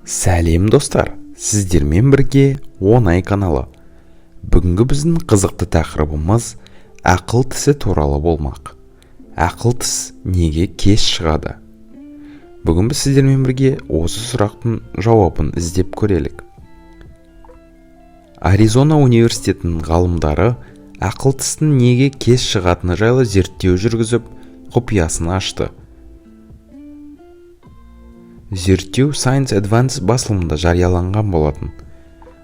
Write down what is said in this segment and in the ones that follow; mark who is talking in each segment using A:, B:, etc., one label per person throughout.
A: Сәлем достар, сіздермен бірге оңай каналы. Бүгінгі біздің қызықты тақырыбымыз ақыл тісі туралы болмақ. Ақыл тіс неге кеш шығады? Бүгін біз сіздермен бірге осы сұрақтың жауабын іздеп көрелік. Аризона университетінің ғалымдары ақыл тістің неге кеш шығатыны жайлы зерттеу жүргізіп, құпиясын ашты. Зерттеу Science Advances басылымында жарияланған болатын.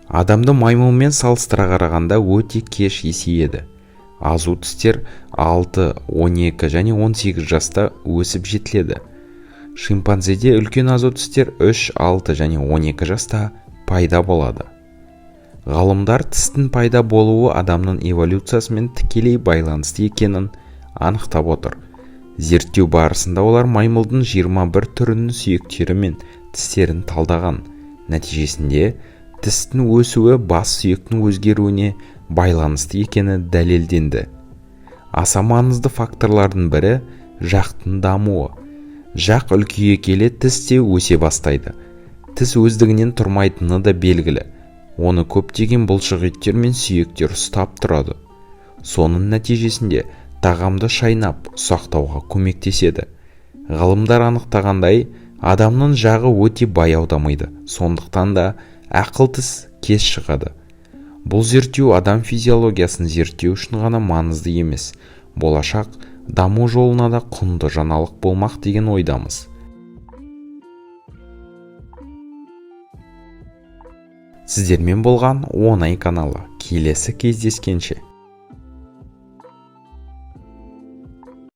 A: Адамды маймылмен салыстыра қарағанда өте кеш есейеді. Азу тістер 6, 12 және 18 жаста өсіп жетіледі. Шимпанзеде үлкен азу тістер 3, 6 және 12 жаста пайда болады. Ғалымдар тістің пайда болуы адамның эволюциясымен тікелей байланысты екенін анықтап отыр. Зерттеу барысында олар маймылдың 21 түрінің сүйектері мен тістерін талдаған. Нәтижесінде тістің өсуі бас сүйектің өзгеруіне байланысты екені дәлелденді. Аса маңызды факторлардың бірі жақтың дамуы. Жақ үлкейе келе тіс те өсе бастайды. Тіс өздігінен тұрмайтыны да белгілі. Оны көптеген бұлшықеттер мен сүйектер ұстап тұрады. Соның нәтижесінде тағамды шайнап ұсақтауға көмектеседі. Ғалымдар анықтағандай, адамның жағы өте баяу дамиды. Сондықтан да ақыл тіс кеш шығады. Бұл зерттеу адам физиологиясын зерттеу үшін ғана маңызды емес. Болашақ даму жолына да құнды жаңалық болмақ деген ойдамыз. Сіздермен болған оңай каналы. Келесі кездескенше.